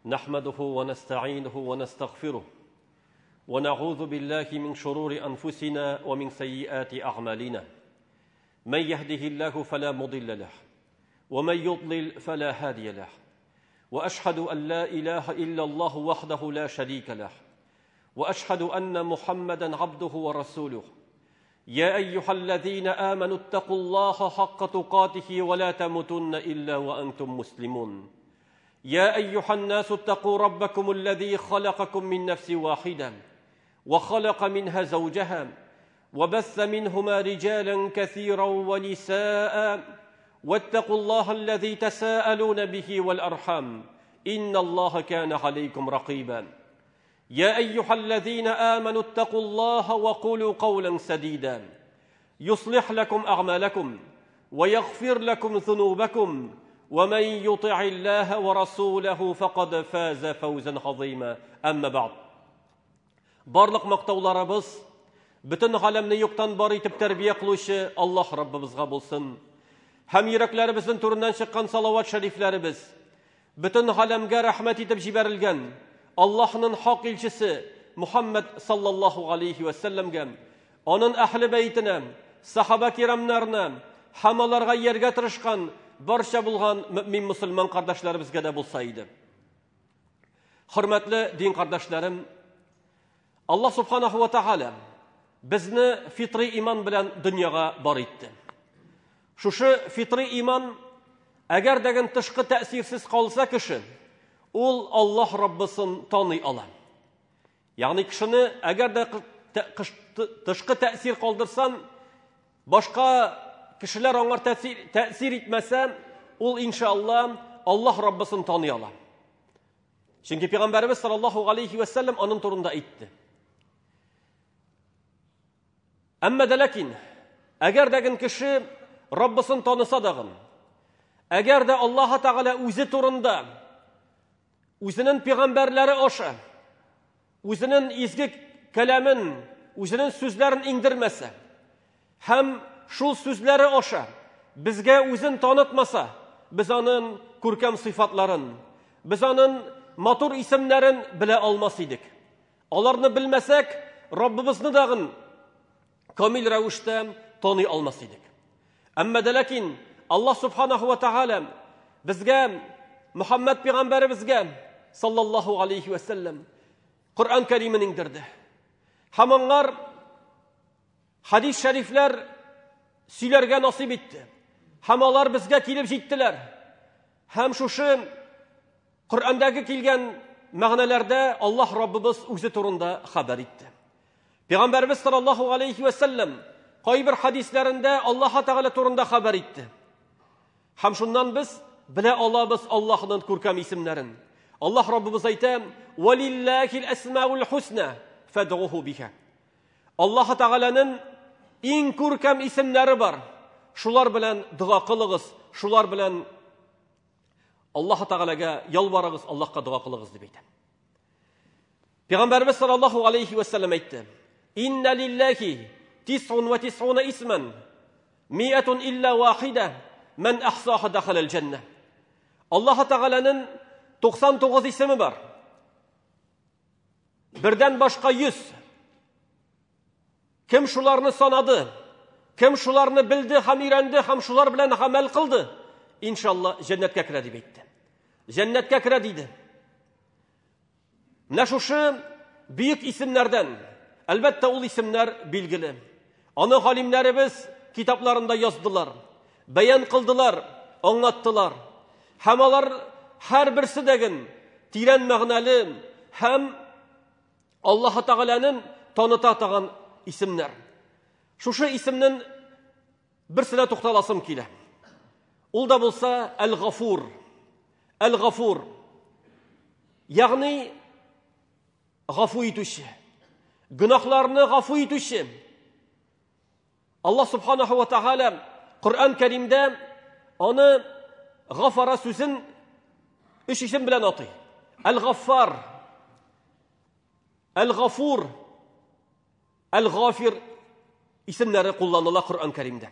نحمده ونستعينه ونستغفره ونعوذ بالله من شرور أنفسنا ومن سيئات أعمالنا من يهده الله فلا مضل له ومن يضلل فلا هادي له وأشهد أن لا إله إلا الله وحده لا شريك له وأشهد أن محمدًا عبده ورسوله يا أيها الذين آمنوا اتقوا الله حق تقاته ولا تموتن إلا وأنتم مسلمون يا أيها الناس اتقوا ربكم الذي خلقكم من نفس واحدة وخلق منها زوجها وبث منهما رجالا كثيرا ونساء واتقوا الله الذي تساءلون به والأرحام إن الله كان عليكم رقيبا يا أيها الذين آمنوا اتقوا الله وقولوا قولا سديدا يصلح لكم أعمالكم ويغفر لكم ذنوبكم ومن يطع الله ورسوله فقد فاز فوزا عظيما أما بعد барлык мактауларыбыз бүтән галәмне юктан бар итеп тәрбия кылучы Аллаһ Раббыбызга булсын. Һәм йөрәкләребезнең турыннан чыккан салават шәрифләребез бүтән галәмгә рәхмәт итеп җибәрелгән Аллаһның хак илчесе Мухаммад саллаллаһу алейхи ва сәлләмгә, аның әһле бәйтенә, сахаба кирамнарына, һәм аларга ярга тырышкан барча булган мөмин мусламан кардәшләребезгә дә булса иде. Хөрмәтле дин кардәшләрем, Аллаһ субханаһу ва тааля безне фитри иман белән дөньяга бар итте. Шушы фитри иман әгәр дәген тышкы тәэсирсез калса кеше, ул Аллаһ Раббысын таный ала. Ягъни кешене әгәр дә тышкы тәэсир калдырсан, башка кешеләр аңар тәэсир итмәсә, ул иншаллах Аллаһ Раббысын таный ала. Чөнки Пәйгамбәрбез саллаллаһу алейхи ва сәллям аның турында әйтте. Әмма дә ләкин, әгәр дәген кеше Раббысын таныса дагын, әгәр дә Аллаһ Тәгалә үзе турында, үзенең пәйгамбәрләре аша, үзенең изге кәламен, үзенең сүзләрен иңдермәсә, һәм шул сүзләре аша безгә үзен танытмаса, без аның күркәм сыйфатларын, без аның матур исемнәрен белә алмас идек. Аларны белмәсәк, Раббыбызны дагын камил рәвештә таный алмас идек. Әмма дә ләкин Аллаһ субханаһу ва тааля безгә, Мөхәммәд пәйгамбәребезгә саллаллаһу алейхи ва сәлләм Коръән Кәримен иңдерде. Һәм аңар хадис шәрифләр сөйләргә насыйп итте. Һәм алар безгә килеп җиттеләр. Һәм шушы Коръәндәге килгән мәгънәләрдә Аллаһ Раббыбыз үзе турында хәбәр итте. Пәйгамбәрбез саллаллаһу алейхи ва сәлләм кайбер хадисләрендә Аллаһ Тәгалә турында хәбәр итте. Һәм шуннан без белә алабыз Аллаһның күркәм исемнәрен. Аллаһ Раббыбыз әйтә: "Валиллаһил асмаул хусна фадъуһу биха." Аллаһ Тәгаләнең иң күркәм исемнәре бар. Шулар белән дуа кылыгыз, шулар белән Аллаһ Тәгаләгә ялварыгыз, Аллаһка дуа кылыгыз дип әйтә. Пәйгамбәрбез саллаллаһу алейхи ва сәлләм әйтте: "Инна лиллаһи 99 исман, 100 илля вахида, ман ахсаха дахала аль-джанна." Аллаһ Тәгаләнең 99 исеме бар. Бердән башка 100. Кем шуларны санады, кем шуларны билде һәм өйрәнде һәм шулар белән гамәл кылды, иншаллах җәннәткә керә дип әйтте. Җәннәткә керә диде. Менә шушы бөек исемнәрдән, әлбәттә ул исемнәр билгеле. Аны галимнәребез китапларында яздылар, бәян кылдылар, аңлаттылар. Һәм алар һәр берсе дәген тирән мәгънәле һәм Аллаһ Тәгаләнең таныта торган исемнәр. Шушы исемнең берсенә тукталасым килә. Ул да булса Әл-Гафур. Әл-Гафур. Ягъни гафу итүче. Гынахларны гафу итүче. Аллаһ субханаһу ва тааля Коръән Кәримдә аны Гафара сүзен 3 исем белән атый. Әл-Гаффар, Әл-Гафур, Әл-Гафир исемнәре кулланыла Коръән Кәримдә.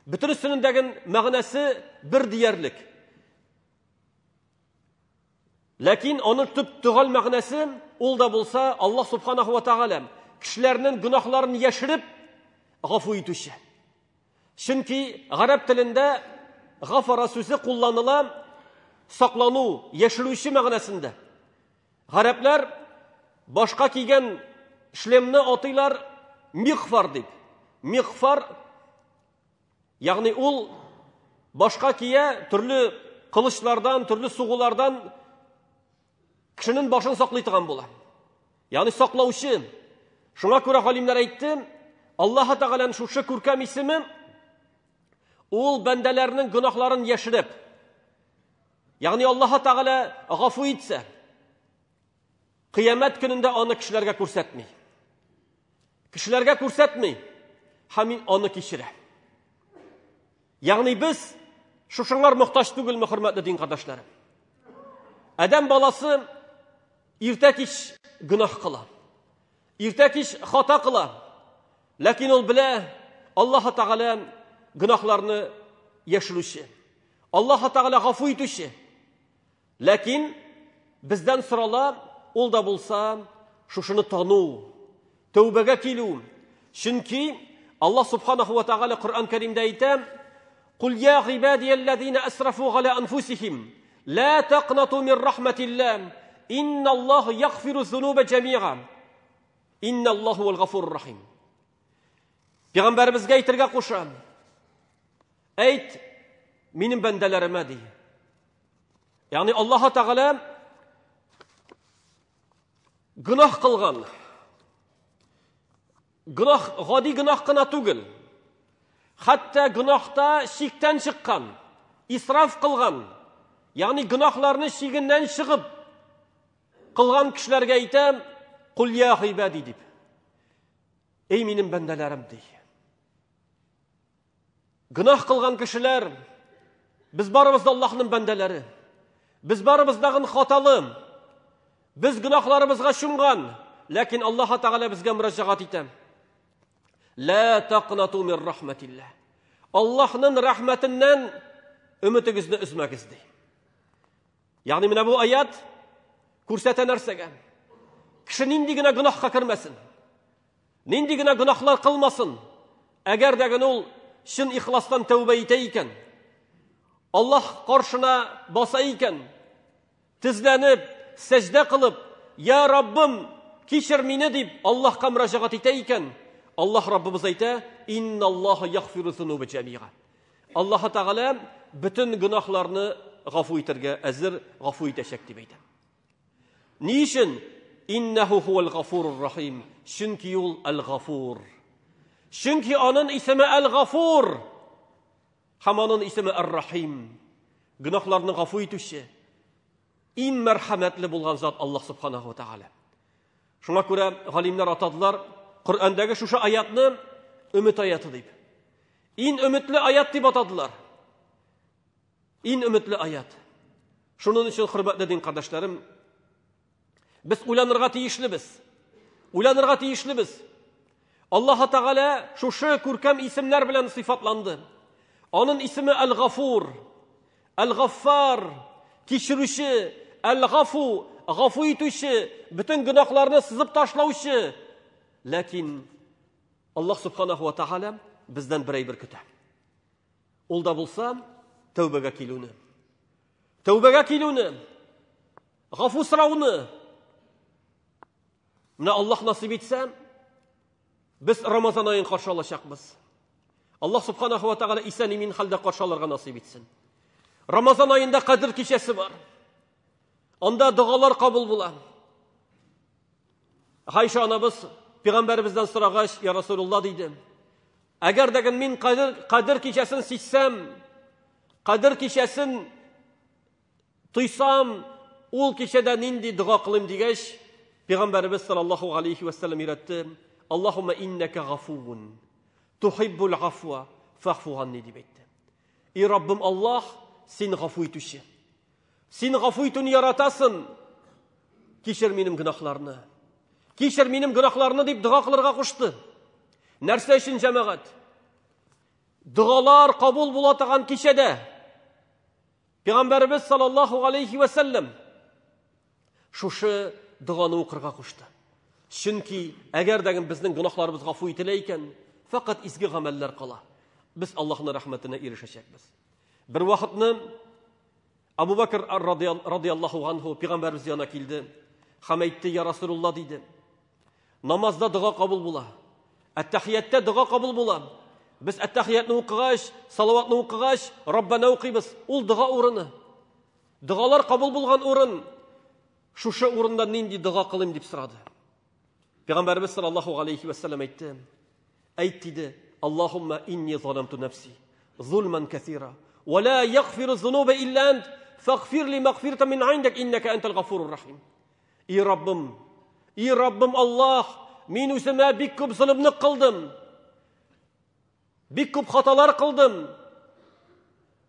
Бөтенесенең мәгънәсе бер диярлек. Ләкин аның төп төгәл мәгънәсе ул да булса Аллаһ Субханаһу ва Тәгалә кешеләрнең гөнаһларын яшереп гафу итүче. Чөнки гарәп телендә гафара сүзе кулланыла саклану, яшерүче мәгънәсендә. Гарәпләр башка кигән шлемне атыйлар мигфар дип. Мигфар ягъни ул башка кия төрле кылычлардан, төрле сугулардан кешенең башын саклый торган була. Ягъни саклаучы. Шуңа күрә галимнәр әйтте, Аллаһ Тәгаләнең шушы күркәм исеме ул бәндәләрнең гөнаһларын яшереп, ягъни Аллаһ Тәгалә гафу итсә, кыямәт көнендә аны кешеләргә күрсәтми. Кешеләргә күрсәтми, һәм аны кичерә. Ягъни без шушыңар мохтаҗ түгелме, хөрмәтле дин кардәшләрем? Адәм баласы иртә-кич гөнаһ кыла. Иртә-кич хата кыла. Ләкин ул белә, Аллаһ Тәгалә гөнаһларны яшерүче. Аллаһ Тәгалә гафу итүче. Ләкин бездән сорала, ул да булса шушыны тану, тәүбәгә килү. Чөнки Аллаһ Субханаһу ва Тәгалә Коръән Кәримдә әйтә: "Кул я гыйбадияллазина асрафу ала анфусихим, ла тaqнату мин рахматиллах, инналлаһа яғфиру зунуба җамиъа, инналлаһу вал гафурур рахим." Пәйгамбәребезгә әйтергә куша: "Әйт минем бәндәләремә" ди. Ягъни Аллаһ Тәгалә гөнаһ кылган. Гөнаһ гади гөнаһ кына түгел. Хәтта гөнаһта шиктән чыккан, исраф кылган. Ягъни гөнаһларны шигеннән чыгып кылган кешеләргә әйтә: "Кул я гыйбади" дип. Эй минем бәндәләрем ди. Гөнаһ кылган кешеләр, без барыбыз да Аллаһның бәндәләре. Без барыбыз да хаталы. Без гөнаһларыбызга чумган, ләкин Аллаһ Тәгалә безгә мөрәҗәгать итә. Ла тaqнату мин рахматиллах. Аллаһның рәхмәтеннән өмитегезне өзмәгез ди. Ягъни менә бу аят күрсәтә нәрсәгә? Кеше нинди генә гөнаһка кермәсен, нинди генә гөнаһлар кылмасын, әгәр дә ул чын ихластан тәүбә итә икән, Аллаһ каршына баса икән, тезләнеп, сәҗдә кылып, "Я Раббым, кичер мине" дип Аллаһка мөрәҗәгать итә икән, Аллаһ Раббыбыз әйтә: "Инналлаһа яғфиру зунуба җамиъа." Аллаһ Тәгалә бөтен гөнаһларны гафу итәргә әзер, гафу итәчәк дип әйтә. Ни өчен? Иннаху хувал гафурур рахим. Чөнки ул ал-гафур. Чөнки аның исеме ал-гафур. Һәм аның исеме ар-рахим. Гөнаһларны гафу итүче. Иң мәрхәмәтле булган зат Аллаһ Субханаһу ва Тәгалә. Шуңа күрә галимнәр атадылар Коръәндәге шушы аятны өмет аяты дип. Иң өметле аят дип атадылар. Иң өметле аят. Шуның өчен, хөрмәтле дин кардәшләрем, без уйланырга тиешлебез. Уйланырга тиешлебез. Аллаһ Тәгалә шушы күркәм исемнәр белән сыйфатланды. Аның исеме Ал-Гафур, Ал-Гаффар, кичерүче, Ал-Гафу, гафу итүче, бөтен гөнаһларны сызып ташлаучы. Ләкин Аллаһ Субханаһу ва Тәгалә бездән бер көтә. Ул да булса тәүбәгә килүне. Тәүбәгә килүне, гафу сорауны. Менә Аллаһ насип итсә, без Рамазан аен каршы алачакбыз. Аллаһ Субханаһу ва Тәгалә исән-имин хәлдә каршы алырга насип итсен. Рамазан аенда Кадр кичәсе бар. Анда дугалар кабул була. Айша анабыз Пәйгамбәребездән сорагач: "Я Расулулла" диде. "Әгәр дә мин Кадр кичәсен сизсәм, Кадр кичәсен тойсам, ул кичәдә нинди дуга кылыйм" дигәч, Пәйгамбәребез саллаллаһу алейхи ва саллям өйрәтте: "Аллаһумма иннака гафуун, тухиббул гафва, фаъфу анни" дип әйтте. "И Раббым Аллаһ, син гафу итүче. Син гафу итүне яратасың. Кичер минем гөнаһларны. Кичер минем гөнаһларны" дип дуга кылырга кушты. Нәрсә өчен, җәмәгать? Дугалар кабул була торган кичәдә Пәйгамбәребез саллаллаһу алейхи ва саллям шушы дұғаны оқырға кушты. Чөнки әгәр дәген безнең гөнаһларыбыз гафу ителә икән, фақат изге гамәлләр кала. Без Аллаһның рәхмәтенә ирешәчәкбез. Бер вакытны Абу Бакр радиллаһу анһу пәйгамбәрбез янына килде. Һәм әйтте: "Я Расулулла", диде. "Намазда дұға кабул була. Әттәхиятта дұға кабул була. Без әттәхиятны укыгач, салаватны укыгач, Раббана укыйбыз. Ул дұға урыны. Дұғалар кабул булган урын. Шушы урында нинди дұға кылыйм?" дип сорады. Пәйгамбәрбез саллаллаһу алейхи ва саллям әйтте. Әйт диде: "Аллаһумма инни заламту нафси зулман касира, ва ла яғфиру зунуба илля ант, фағфир ли мағфирата мин индак иннака антал гафурур рахим." И Раббым Аллах, мин үземә бик күп зулымны кылдым. Бик күп хаталар кылдым.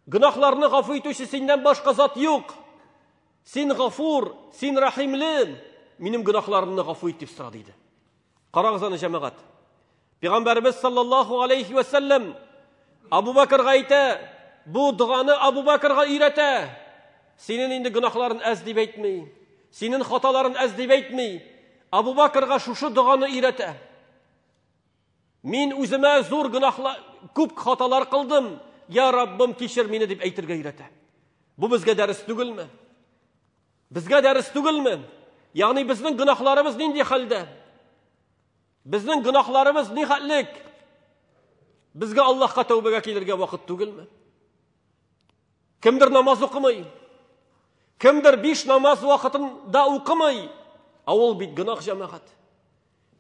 Гөнаһларны гафу итүче синдән башка зат юк. Син гафур, син рахимле. Минем гөнаһларымны гафу ит дип сорады иде. Карагыз аны, җәмәгать. Пәйгамбәрбез саллаллаһу алейхи ва саллям Абу Бакрга әйтә, бу дұғаны Абу Бакрга өйрәтә. Синең инде гөнаһларын әз дип әйтми, синең хаталарын әз дип әйтми, Абу Бакрга шушы дұғаны өйрәтә. Мин үземә зур гөнаһлар, күп хаталар кылдым. Я Раббым, кичер мине дип әйтергә өйрәтә. Бу безгә дәрес түгелме? Безгә дәрес түгелме? Ягъни безнең гөнаһларыбыз нинди хәлдә? Безнең гөнаһларыбыз ни хәтлек? Безгә Аллаһка тәүбәгә килергә вакыт түгелме? Кемдер намаз укымый, кемдер 5 намаз вакытында укымый, ул бит гөнаһ, җәмәгать.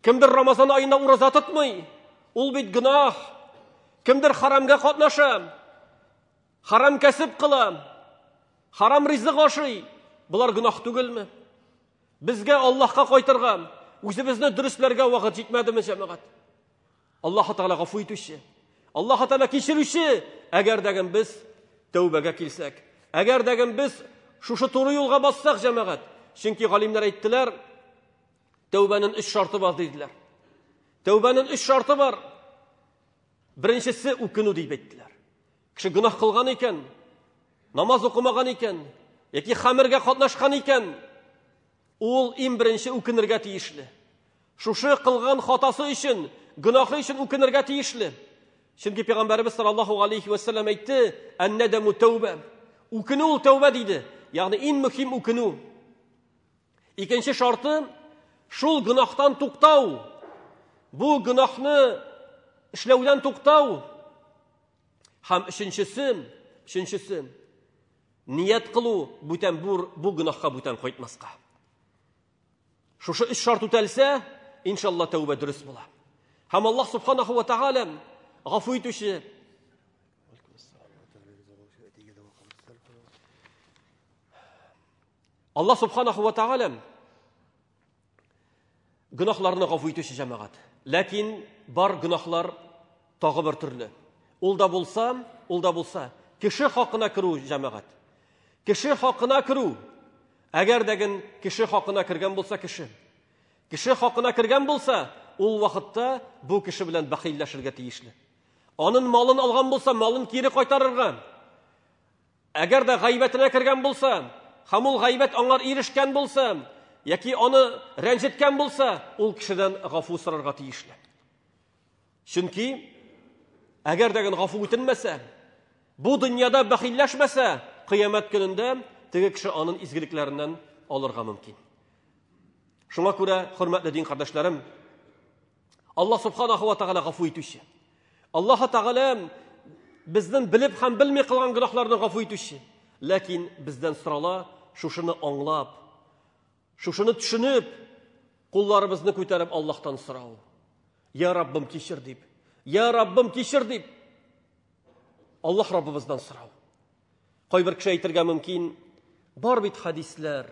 Кемдер Рамазан айында ураза тотмый, ул бит гөнаһ. Кемдер харамга катнаша, харам кәсеп кыла, харам ризык ашый, булар гөнаһ түгелме? Безгә Аллаһка кайтырга, үзебезне дөрестләргә вакыт җитмәдеме, җәмәгать? Аллаһ Таала гафу итүче, Аллаһ Таала кичерүче, әгәр дәген без тәүбәгә килсәк, әгәр дәген без шушы туры юлга бассак, җәмәгать. Чөнки галимнәр әйттеләр, тәүбәнең 3 шарты бар диделәр. Тәүбәнең 3 шарты бар. Беренчесе үкенү дип әйттеләр. Кеше гөнаһ кылган икән, намаз укымаган икән, яки хәмергә катнашкан икән, ул иң беренче үкенергә тиешле. Шушы кылган хатасы өчен, гөнаһы өчен үкенергә тиешле. Чөнки Пәйгамбәрбез саллаллаһу алейхи ва саллям әйтте: "Ан-надаму тәүбә." Үкенү ул тәүбә диде. Ягъни иң мөһим үкенү. Икенче шарты шул гөнаһтан туктау. Бу гөнаһны эшләүдән туктау. Һәм өченчесе ният кылу, бүтән бу гөнаһка бүтән кайтмаска. Шушы 3 шарт үтәлсә, иншалла тәүбә дөрес була. Һәм Аллаһ субханаһу ва тааля гафу итүче. Аллаһ субханаһу ва тааля гөнаһларны гафу итүче, җәмәгать. Ләкин бар гөнаһлар тагы бер төрле. Ул да булса, кеше хакына керү, җәмәгать. Кеше хакына керү. Әгәр дәген кеше хакына кергән булса, кеше хакына кергән булса, ул вакытта бу кеше белән бәхилләшергә тиешле. Аның малын алган булса, малын кире кайтарырга. Әгәр дә гайбәтенә кергән булса, һәм ул гайбәт аңар ирешкән булса, яки аны рәнҗеткән булса, ул кешедән гафу сорарга тиешле. Чөнки әгәр дәген гафу үтенмәсә, бу дөньяда бәхилләшмәсә, кыямәт көнендә теге кеше аның изгелекләреннән алырга мөмкин. Шуңа күрә, хөрмәтле дин кардәшләрем, Аллаһ субханаһу ва тааля гафу итүче. Аллаһ Таала безнең белеп һәм белми кылган гөнаһларны гафу итүче. Ләкин бездән сорала, шушыны аңлап, шушыны төшенеп, кулларыбызны күтәреп Аллаһтан сорау. Я Раббым, кичер дип. Я Раббым, кичер дип. Аллаһ Раббыбыздан сорау. Кайбер кеше әйтергә мөмкин, бар бит хадисләр.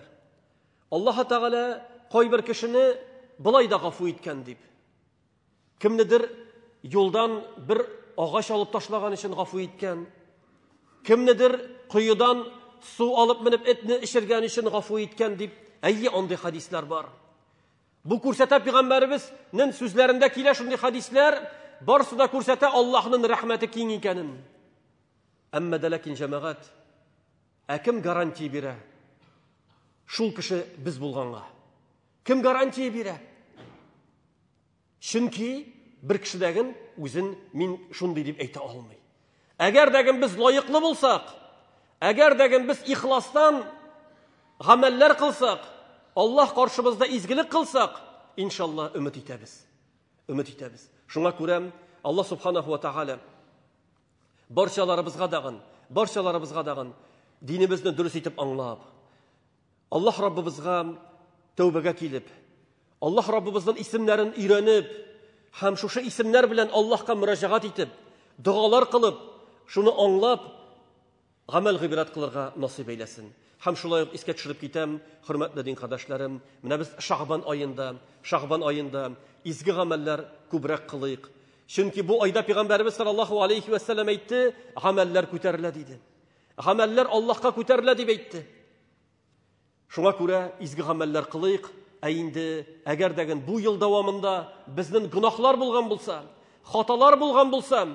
Аллаһ Таала кайбер кешене былай да гафу иткән дип. Кемнедер юлдан бер агач алып ташлаган өчен гафу иткән. Кемнедер куйыдан су алып менеп этне эчергән өчен гафу иткән дип. Әйе, андый хадисләр бар. Бу күрсәтә Пәйгамбәребезнең сүзләрендә килә шундый хадисләр, барысы да күрсәтә Аллаһның рәхмәте киң икәнен. Әмма дә ләкин җәмәгать, кем гарантия бирә? шул кеше без булганга. Кем гарантия бирә? Чөнки бер кешедәген үзен мин шундый дип әйтә алмый. Әгәр дәген без лаеклы булсак, әгәр дәген без ихластан гамәлләр кылсак, Аллаһ каршыбызда изгелек кылсак, иншалла өмет итәбез. Өмет итәбез. Шуңа күрә Аллаһ субханаһу ва тааля барчаларыбызга дагын динебезне дөрес итеп аңлап, Аллаһ Раббыбызга тәүбәгә килеп, Аллаһ Раббыбызның исемнәрен өйрәнеп, һәм шушы исемнәр белән Аллаһка мөрәҗәгать итеп, дугалар кылып, шуны аңлап, гамәл гыйбрат кылырга насыйп әйләсен. Һәм шулай ук искә төшереп китәм, хөрмәтле дин кардәшләрем, менә без Шәгъбан аенда изге гамәлләр күбрәк кылыйк. Чөнки бу айда Пәйгамбәрбез саллаллаһу алейхи ва саллям әйтте, гамәлләр күтәрелә диде. Гамәлләр Аллаһка күтәрелә дип әйтте. Шуңа күрә изге гамәлләр кылыйк. Инде әгәр дәген бу ел дәвамында безнең гынахлар булган булса, хаталар булган булса,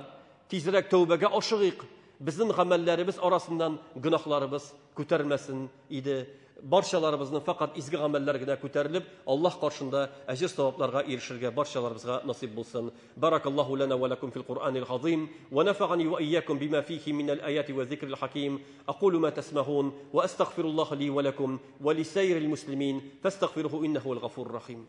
тизрәк тәүбәгә ашыгыйк. Безнең гамәлләребез арасыннан гынахларыбыз күтәрелмәсен иде. Барчаларыбызның фақат изге гамәлләр генә күтәрелеп, Аллаһ каршында әҗр-савапларга ирешергә барчаларыбызга насыйп булсын. Баракаллаху лана ва лакум фил Qur'анил азим ва нафагани ва iyyakum бima фихи минал аяти ва зикрил хаким. Aqulu ма тасмаҳун ва астагфируллаха ли ва лакум ва лисайрил муслимин фастагфируһу иннаху ал-ғафурur рахим.